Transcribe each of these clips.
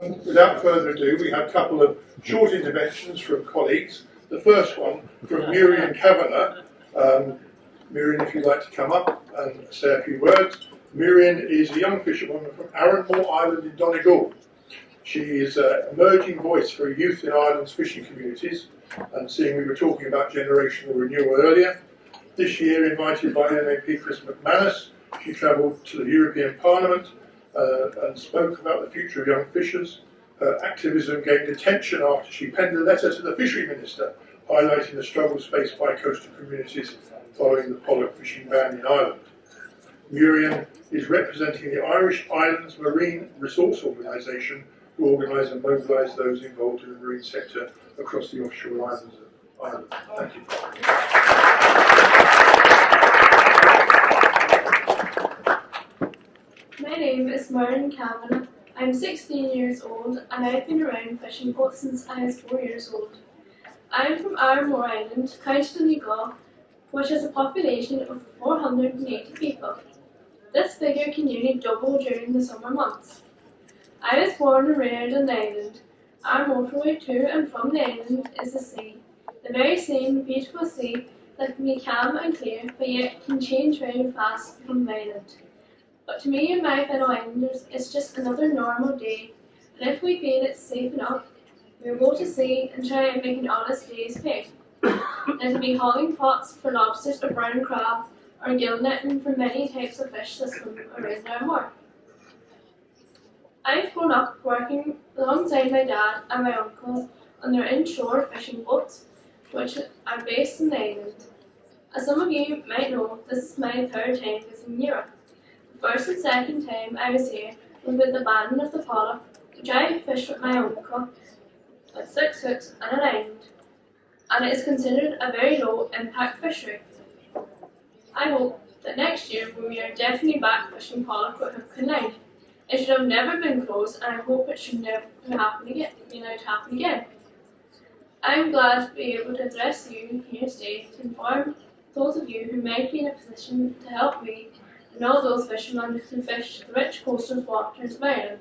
Without further ado, we have a couple of short interventions from colleagues. The first one from Muireann Kavanagh. Muireann, if you'd like to come up and say a few words. Muireann is a young fisherwoman from IIMRO Island in Donegal. She is an emerging voice for youth in Ireland's fishing communities, and seeing we were talking about generational renewal earlier, this year invited by MEP Chris McManus, she travelled to the European Parliament and spoke about the future of young fishers. Her activism gained attention after she penned a letter to the Fisheries Minister highlighting the struggles faced by coastal communities following the pollock fishing ban in Ireland. Muireann is representing the Irish Islands Marine Resource Organisation, who organise and mobilise those involved in the marine sector across the offshore islands of Ireland. Thank you. My name is Muireann Kavanagh. I'm 16 years old and I've been around fishing boats since I was 4 years old. I'm from IIMRO Island, County Donegal, which has a population of 480 people. This figure can nearly double during the summer months. I was born and reared on the island. Our motorway to and from the island is the sea, the very same beautiful sea that can be calm and clear, but yet can change very fast from violent. But to me and my fellow islanders, it's just another normal day, and if we feel it's safe enough, we'll go to sea and try and make an honest day's pay. It'll be hauling pots for lobsters or brown crab, or gill netting for many types of fish that swim around our moor. I've grown up working alongside my dad and my uncle on their inshore fishing boats, which are based in the island. As some of you might know, this is my third time visiting Europe. The first and second time I was here was with the banding of the pollock, which I fished with my uncle with 6 hooks and a line, and it is considered a very low impact fishery. I hope that next year we are definitely back fishing pollock with hook and line. It should have never been closed, and I hope it should never happen again. I'm glad to be able to address you here today to inform those of you who might be in a position to help me and all those fishermen who fish the rich coastal waters of Ireland.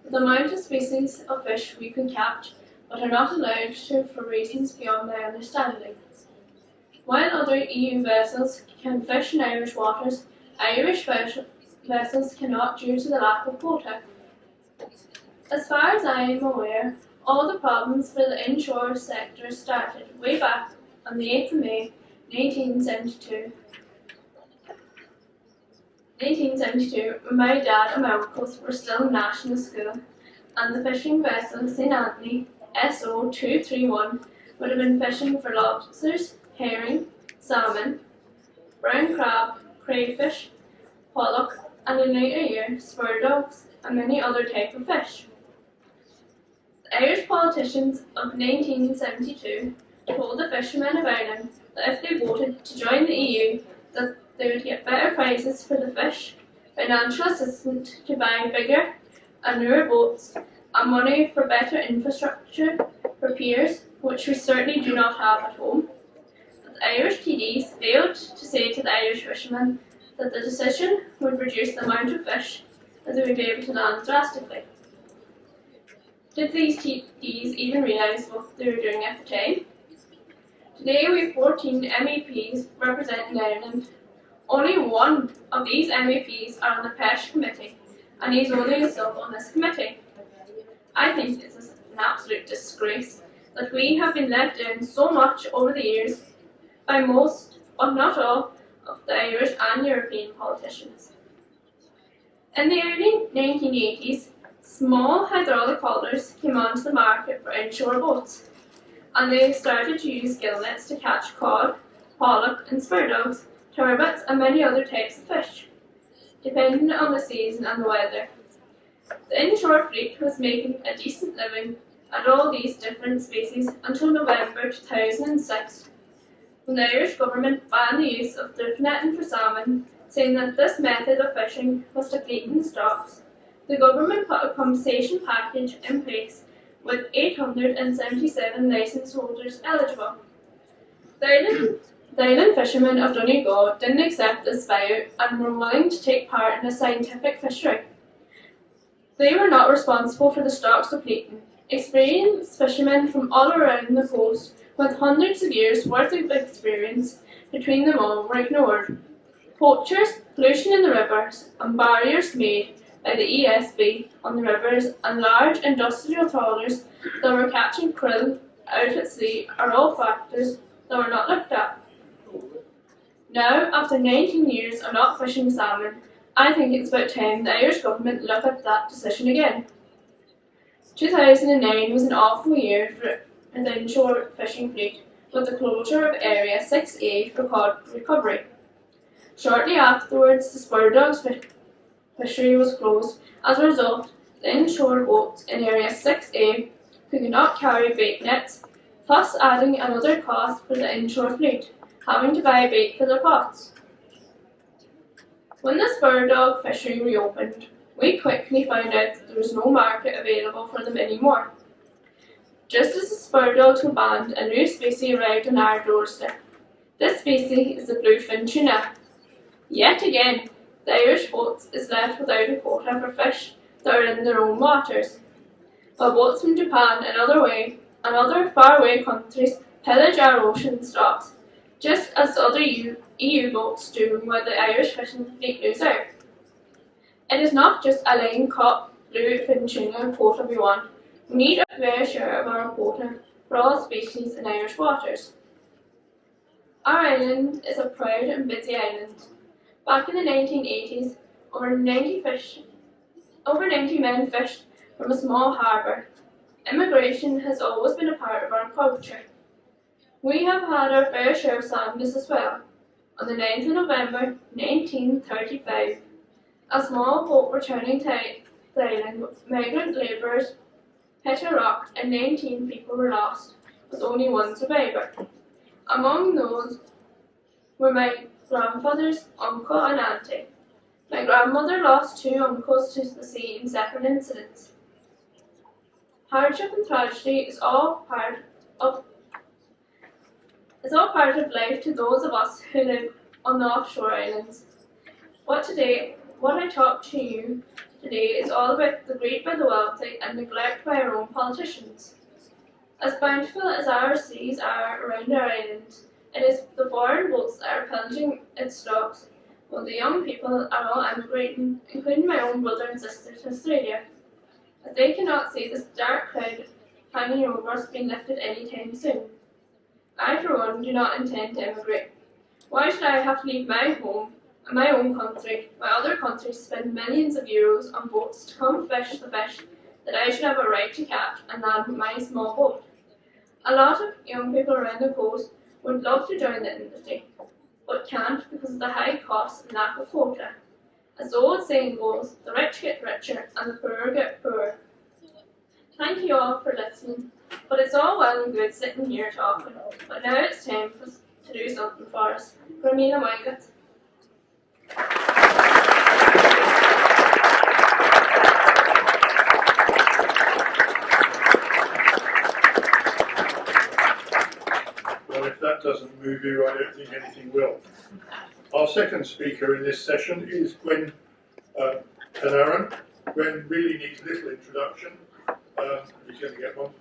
The amount of species of fish we can catch, but are not allowed to for reasons beyond my understanding. While other EU vessels can fish in Irish waters, Irish vessels cannot due to the lack of quota. As far as I am aware, all the problems for the inshore sector started way back on the 8th of May 1972. When my dad and my uncles were still in national school, and the fishing vessel St Anthony SO231 would have been fishing for lobsters, herring, salmon, brown crab, crayfish, pollock, and in later years, spur dogs and many other types of fish. The Irish politicians of 1972 told the fishermen of Ireland that if they voted to join the EU, that they would get better prices for the fish, financial assistance to buy bigger and newer boats, and money for better infrastructure for piers, which we certainly do not have at home. But the Irish TDs failed to say to the Irish fishermen that the decision would reduce the amount of fish that they would be able to land drastically. Did these TDs even realise what they were doing at the time? Today we have 14 MEPs representing Ireland. Only one of these MEPs are on the PESH committee, and he's only a sub on this committee. I think this is an absolute disgrace that we have been let down so much over the years by most, but not all, of the Irish and European politicians. In the early 1980s, small hydraulic haulers came onto the market for inshore boats, and they started to use gill nets to catch cod, pollock and spur dogs, turbots and many other types of fish, depending on the season and the weather. The inshore fleet was making a decent living at all these different species until November 2006, when the Irish government banned the use of drift netting for salmon, saying that this method of fishing was depleting stocks. The government put a compensation package in place with 877 licence holders eligible. The island fishermen of Donegal didn't accept this buyout and were willing to take part in a scientific fishery. They were not responsible for the stocks depleting. Experienced fishermen from all around the coast, with hundreds of years' worth of experience between them all, were ignored. Poachers, pollution in the rivers, and barriers made by the ESB on the rivers and large industrial trawlers that were catching krill out at sea are all factors that were not looked at. Now, after 19 years of not fishing salmon, I think it's about time the Irish government look at that decision again. 2009 was an awful year for the inshore fishing fleet, with the closure of Area 6A for cod recovery. Shortly afterwards, the spur dogs fishery was closed. As a result, the inshore boats in Area 6A could not carry bait nets, thus adding another cost for the inshore fleet, having to buy bait for their pots. When the spur dog fishery reopened, we quickly found out that there was no market available for them anymore. Just as the spur dogs were banned, a new species arrived on our doorstep. This species is the bluefin tuna. Yet again, the Irish boats is left without a quota for fish that are in their own waters. While boats from Japan and other faraway countries pillage our ocean stocks, just as other EU boats do while the Irish fishing fleet lose out. It is not just a line caught bluefin tuna quota we want. We need a fair share of our quota for all species in Irish waters. Our island is a proud and busy island. Back in the 1980s, over 90 men fished from a small harbour. Immigration has always been a part of our culture. We have had our fair share of sameness as well. On the 9th of November 1935, a small boat returning to the island with migrant labourers hit a rock and 19 people were lost, with only one survivor. Among those were my grandfather's uncle and auntie. My grandmother lost two uncles to the sea in separate incidents. Hardship and tragedy is all part of life to those of us who live on the offshore islands. What I talk to you today is all about the greed by the wealthy and neglect by our own politicians. As bountiful as our seas are around our island, it is the foreign boats that are pillaging its stocks, while the young people are all emigrating, including my own brother and sister, to Australia, as they cannot see this dark cloud hanging over us being lifted any time soon. I, for one, do not intend to emigrate. Why should I have to leave my home and my own country, while other countries spend millions of euros on boats to come fish the fish that I should have a right to catch and land with my small boat? A lot of young people around the coast would love to join the industry, but can't because of the high costs and lack of quota. As the old saying goes, the rich get richer and the poor get poorer. Thank you all for listening, but it's all well and good sitting here talking, but now it's time to do something for us. Gramina Maigat. Well, if that doesn't move you, I don't think anything will. Our second speaker in this session is Gwen Pennarun. Gwen really needs little introduction. He's going to get one.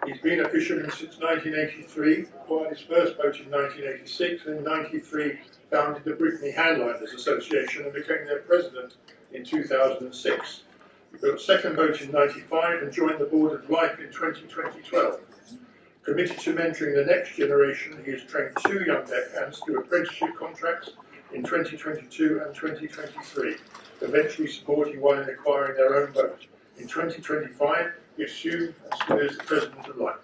He's been a fisherman since 1983, acquired his first boat in 1986, and in 1993 founded the Brittany Handliners Association and became their president in 2006. He built a second boat in 1995 and joined the board of Life in 2012. Committed to mentoring the next generation, he has trained 2 young deckhands through apprenticeship contracts in 2022 and 2023, eventually supporting one in acquiring their own boat. In 2025, he assumed as the president of Life.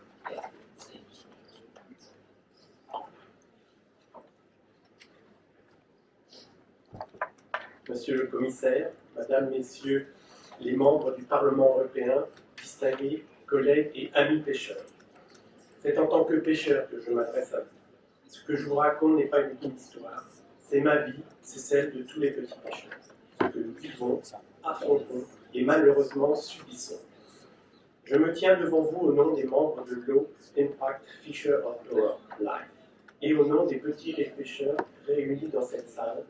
Monsieur le commissaire, Madame, Messieurs les membres du Parlement européen, distingués collègues et amis pêcheurs. C'est en tant que pêcheur que je m'adresse à vous. Ce que je vous raconte n'est pas une histoire, c'est ma vie, c'est celle de tous les petits pêcheurs. Ce que nous vivons, affrontons et malheureusement subissons. Je me tiens devant vous au nom des membres de Low Impact Fisher of Life et au nom des petits pêcheurs réunis dans cette salle,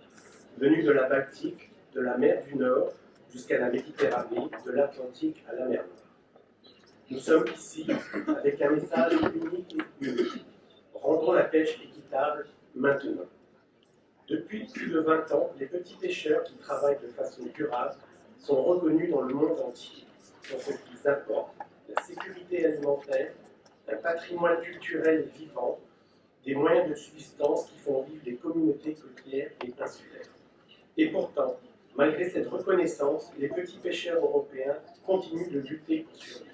venus de la Baltique, de la mer du Nord, jusqu'à la Méditerranée, de l'Atlantique à la mer Noire. Nous sommes ici avec un message unique et unique. Rendons la pêche équitable maintenant. Depuis plus de 20 ans, les petits pêcheurs qui travaillent de façon durable sont reconnus dans le monde entier pour ce qu'ils apportent, la sécurité alimentaire, un patrimoine culturel et vivant, des moyens de subsistance qui font vivre les communautés côtières et insulaires. Et pourtant, malgré cette reconnaissance, les petits pêcheurs européens continuent de lutter pour survivre.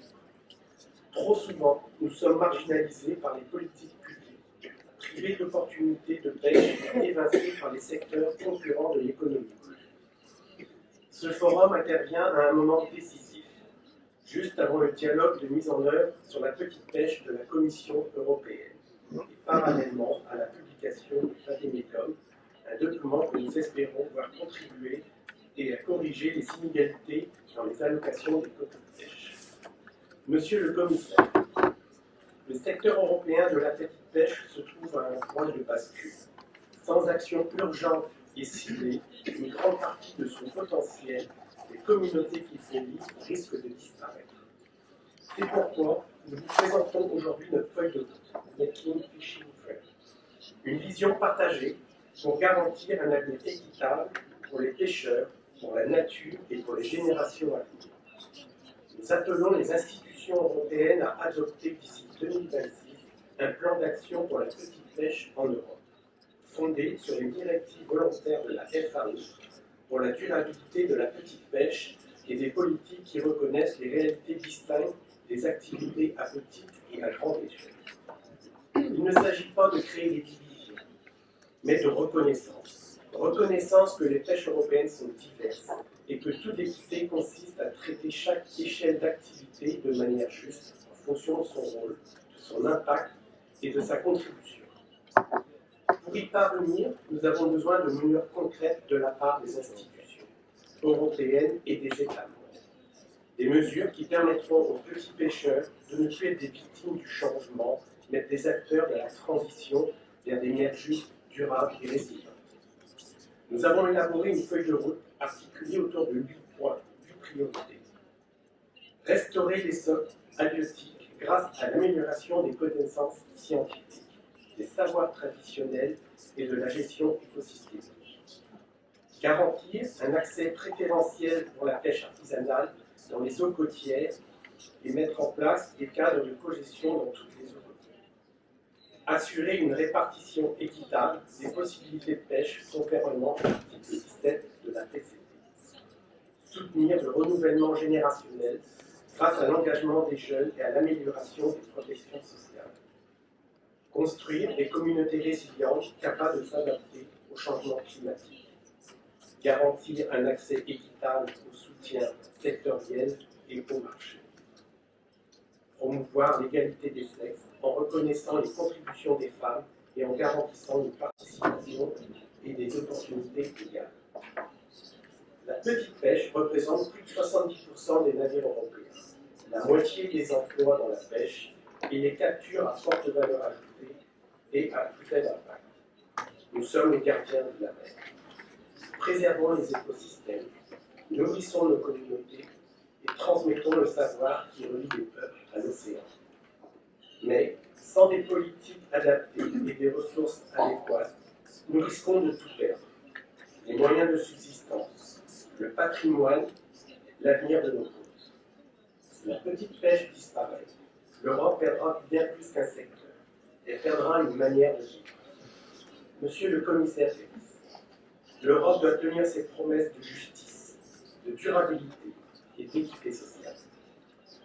Trop souvent, nous sommes marginalisés par les politiques publiques, privés d'opportunités de pêche et évincés par les secteurs concurrents de l'économie. Ce forum intervient à un moment décisif, juste avant le dialogue de mise en œuvre sur la petite pêche de la Commission européenne, et parallèlement à la publication du Vademecum, un document que nous espérons voir contribuer et à corriger les inégalités dans les allocations des quotas de pêche. Monsieur le commissaire, le secteur européen de la petite pêche se trouve à un point de bascule. Sans action urgente et ciblée, une grande partie de son potentiel, les communautés qui font vivre risquent de disparaître. C'est pourquoi nous vous présentons aujourd'hui notre feuille de route, Making Fishing Fair. Une vision partagée pour garantir un avenir équitable pour les pêcheurs, pour la nature et pour les générations à venir. Nous appelons les institutions européennes à adopter d'ici 2026 un plan d'action pour la petite pêche en Europe, fondé sur les directives volontaires de la FAO pour la durabilité de la petite pêche et des politiques qui reconnaissent les réalités distinctes des activités à petite et à grande échelle. Il ne s'agit pas de créer des divisions, mais de reconnaissance. Reconnaissance que les pêches européennes sont diverses et que toute équité consiste à traiter chaque échelle d'activité de manière juste en fonction de son rôle, de son impact et de sa contribution. Pour y parvenir, nous avons besoin de mesures concrètes de la part des institutions européennes et des États membres. Des mesures qui permettront aux petits pêcheurs de ne plus être des victimes du changement, mais des acteurs de la transition vers des mers justes, durables et résilientes. Nous avons élaboré une feuille de route articulée autour de 8 points, 8 priorités. Restaurer les sols halieutiques grâce à l'amélioration des connaissances scientifiques, des savoirs traditionnels et de la gestion écosystémique. Garantir un accès préférentiel pour la pêche artisanale dans les eaux côtières et mettre en place des cadres de cogestion dans toutes les eaux côtières. Assurer une répartition équitable des possibilités de pêche conformément à l'article 17 de la PCP. Soutenir le renouvellement générationnel grâce à l'engagement des jeunes et à l'amélioration des protections sociales. Construire des communautés résilientes capables de s'adapter au changement climatique. Garantir un accès équitable au soutien sectoriel et au marché. Promouvoir l'égalité des sexes en reconnaissant les contributions des femmes et en garantissant une participation et des opportunités égales. La petite pêche représente plus de 70% des navires européens, la moitié des emplois dans la pêche et les captures à forte valeur ajoutée et à plus faible impact. Nous sommes les gardiens de la mer. Préservons les écosystèmes, nourrissons nos communautés et transmettons le savoir qui relie les peuples à l'océan. Mais sans des politiques adaptées et des ressources adéquates, nous risquons de tout perdre. Les moyens de subsistance, le patrimoine, l'avenir de nos côtes. Si la petite pêche disparaît, l'Europe perdra bien plus qu'un secteur. Elle perdra une manière de vivre. Monsieur le commissaire Kadis, l'Europe doit tenir ses promesses de justice, de durabilité et d'équité sociale.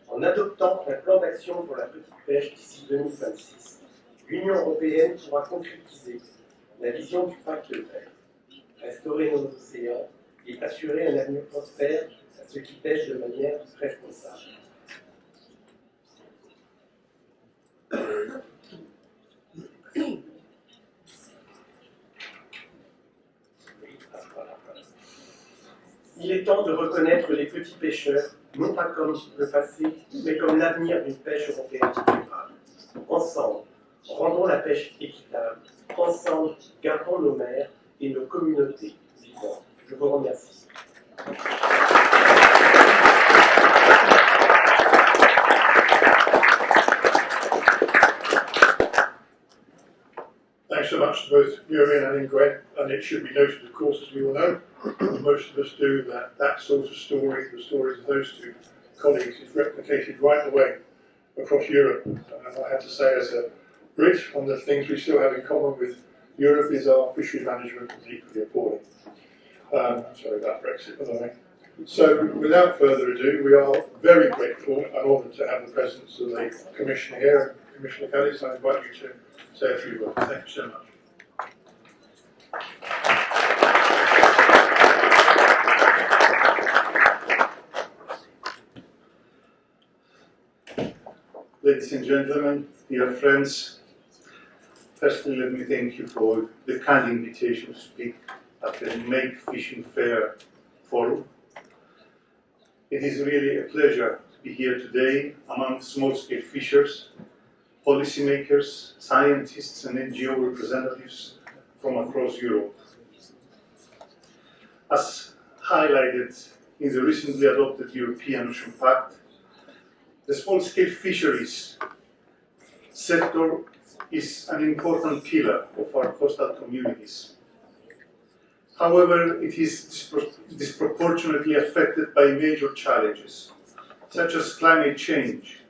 En adoptant un plan d'action pour la petite pêche d'ici 2026, l'Union européenne pourra concrétiser la vision du pacte vert, restaurer nos océans et assurer un avenir prospère à ceux qui pêchent de manière responsable. Il est temps de reconnaître les petits pêcheurs, non pas comme le passé, mais comme l'avenir d'une pêche européenne durable. Ensemble, rendons la pêche équitable. Ensemble, gardons nos mers et nos communautés vivantes. Je vous remercie. both Muireann and Gwen, and it should be noted, of course, as we all know, most of us do, that sort of story, the stories of those two colleagues, is replicated right away across Europe. And I have to say, as a Brit, one of the things we still have in common with Europe is our fishery management is equally appalling. Sorry about Brexit, by the way. So, without further ado, we are very grateful and honoured to have the presence of the Commissioner here, Commissioner Kadis. I invite you to say a few words. Thank you so much. Ladies and gentlemen, dear friends, firstly let me thank you for the kind invitation to speak at the Make Fishing Fair forum. It is really a pleasure to be here today among small-scale fishers, policymakers, scientists and NGO representatives from across Europe. As highlighted in the recently adopted European Ocean Pact, the small-scale fisheries sector is an important pillar of our coastal communities. However, it is disproportionately affected by major challenges, such as climate change,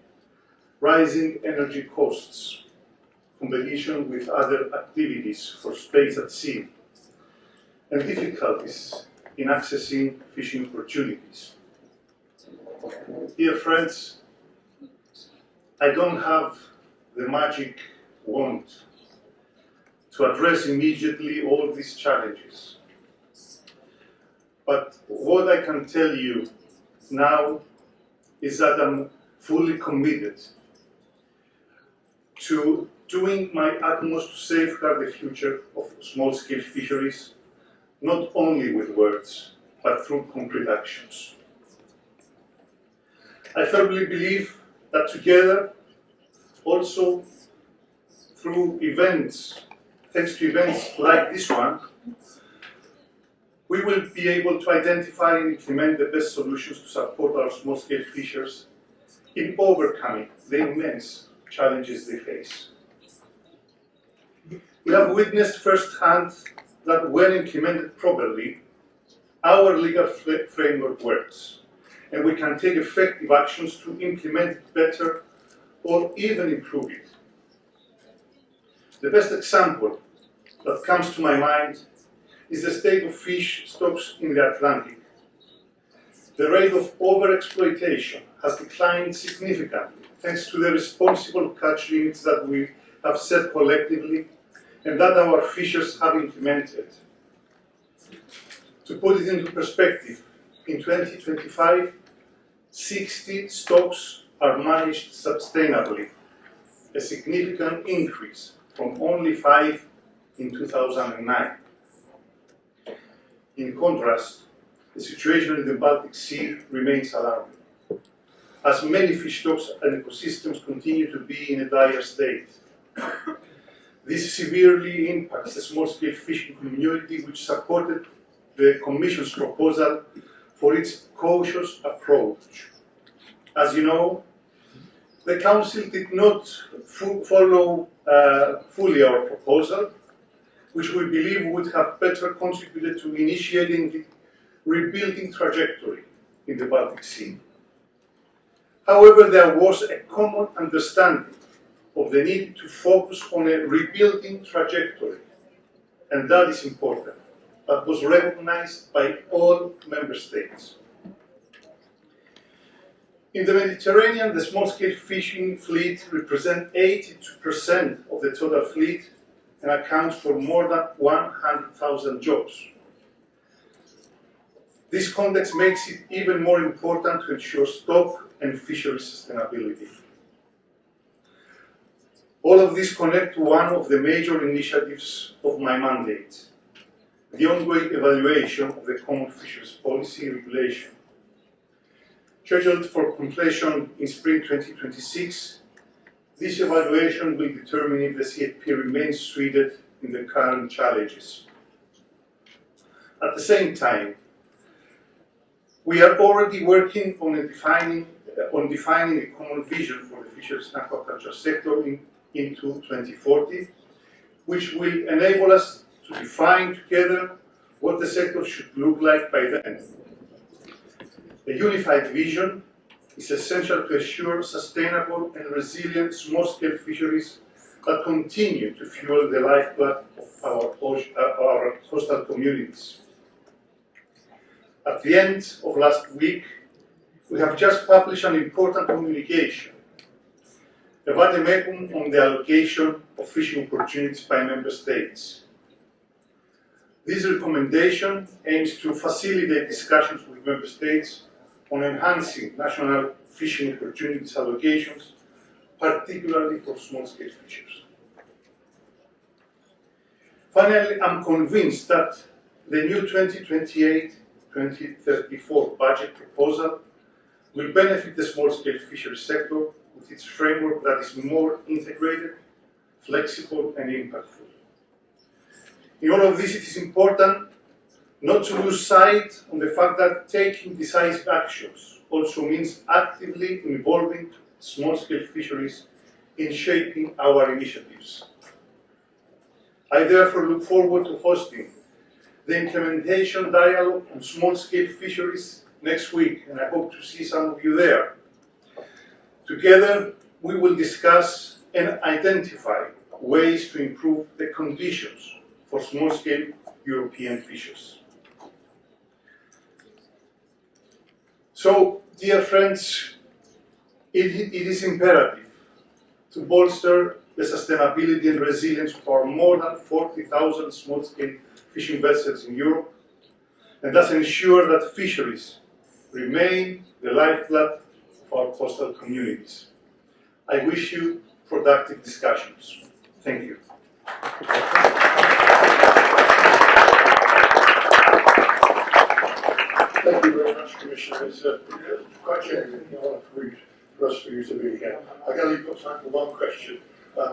rising energy costs, competition with other activities for space at sea, and difficulties in accessing fishing opportunities. Dear friends, I don't have the magic wand to address immediately all these challenges. But what I can tell you now is that I'm fully committed to doing my utmost to safeguard the future of small-scale fisheries, not only with words, but through concrete actions. I firmly believe that together, also through events, thanks to events like this one, we will be able to identify and implement the best solutions to support our small-scale fishers in overcoming the immense challenges they face. We have witnessed firsthand that when implemented properly, our legal framework works, and we can take effective actions to implement it better or even improve it. The best example that comes to my mind is the state of fish stocks in the Atlantic. The rate of overexploitation has declined significantly thanks to the responsible catch limits that we have set collectively and that our fishers have implemented. To put it into perspective, in 2025, 60 stocks are managed sustainably, a significant increase from only 5 in 2009. In contrast, the situation in the Baltic Sea remains alarming, as many fish stocks and ecosystems continue to be in a dire state. This severely impacts the small-scale fishing community, which supported the Commission's proposal for its cautious approach. As you know, the Council did not follow fully our proposal, which we believe would have better contributed to initiating the rebuilding trajectory in the Baltic Sea. However, there was a common understanding of the need to focus on a rebuilding trajectory, and that is important. That was recognized by all member states. In the Mediterranean, the small-scale fishing fleet represents 82% of the total fleet and accounts for more than 100,000 jobs. This context makes it even more important to ensure stock and fishery sustainability. All of this connect to one of the major initiatives of my mandate, the ongoing evaluation of the Common Fisheries Policy Regulation. Scheduled for completion in spring 2026, this evaluation will determine if the CFP remains suited in the current challenges. At the same time, we are already working on defining a common vision for the fisheries and aquaculture sector into 2040, which will enable us to define together what the sector should look like by then. A unified vision is essential to assure sustainable and resilient small-scale fisheries that continue to fuel the lifeblood of our coastal communities. At the end of last week, we have just published an important communication, a vademecum on the allocation of fishing opportunities by member states. This recommendation aims to facilitate discussions with member states on enhancing national fishing opportunities allocations, particularly for small-scale fishers. Finally, I'm convinced that the new 2028-2034 budget proposal will benefit the small-scale fisheries sector with its framework that is more integrated, flexible, and impactful. In all of this, it is important not to lose sight on the fact that taking decisive actions also means actively involving small-scale fisheries in shaping our initiatives. I therefore look forward to hosting the implementation dialogue on small-scale fisheries next week, and I hope to see some of you there. Together, we will discuss and identify ways to improve the conditions for small-scale European fishers. So, dear friends, it is imperative to bolster the sustainability and resilience of our more than 40,000 small-scale fishing vessels in Europe, and thus ensure that fisheries remain the lifeblood of our coastal communities. I wish you productive discussions. Thank you. Thank you very much, Commissioner. It's quite genuinely an honour for us for you to be here. I gather you've got time for one question,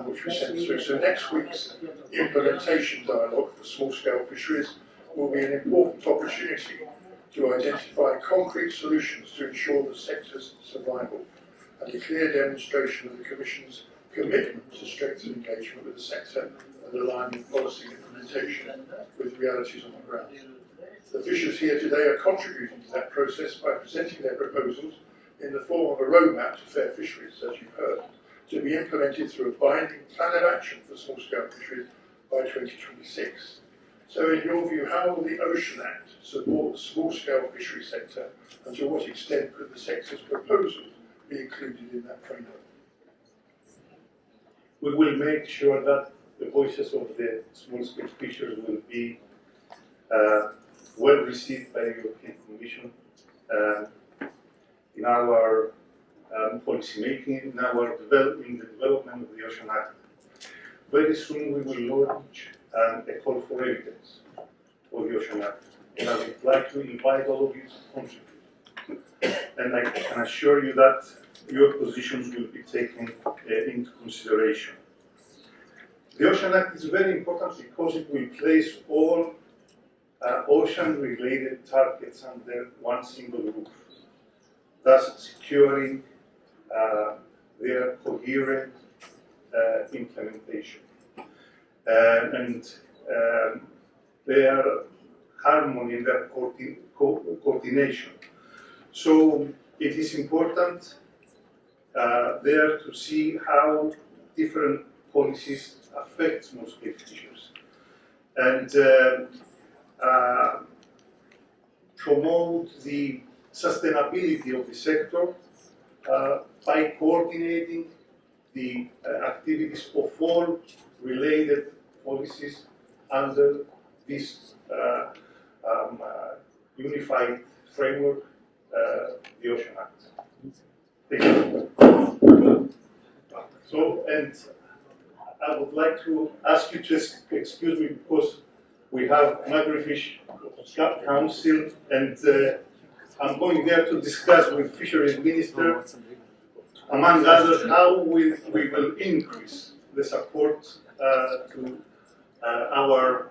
which we sent through. So next week's implementation dialogue for small-scale fisheries will be an important opportunity to identify concrete solutions to ensure the sector's survival, and a clear demonstration of the Commission's commitment to strengthen engagement with the sector and aligning policy implementation with realities on the ground. The fishers here today are contributing to that process by presenting their proposals in the form of a roadmap to fair fisheries, as you've heard, to be implemented through a binding plan of action for small-scale fisheries by 2026. So in your view, how will the Ocean Act support the small-scale fishery sector, and to what extent could the sector's proposals be included in that framework? We will make sure that the voices of the small-scale fishers will be well received by the European Commission in our policy making, in our in the development of the Ocean Act. Very soon we will launch a call for evidence for the Ocean Act, and I would like to invite all of you to contribute. And I can assure you that your positions will be taken into consideration. The Ocean Act is very important because it will place all ocean-related targets under one single roof, thus securing their coherent implementation and their harmony and their coordination. So it is important there to see how different policies affect small-scale fishers and promote the sustainability of the sector by coordinating the activities of all related policies under this unified framework, the Ocean Act. Thank you. So, and I would like to ask you to excuse me because we have Microfish Council, and I'm going there to discuss with Fisheries Minister, among others, how we will increase the support to our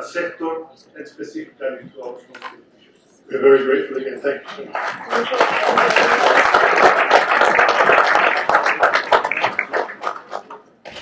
sector and specifically to our small-scale fishers. We're very grateful again. Thank you so much.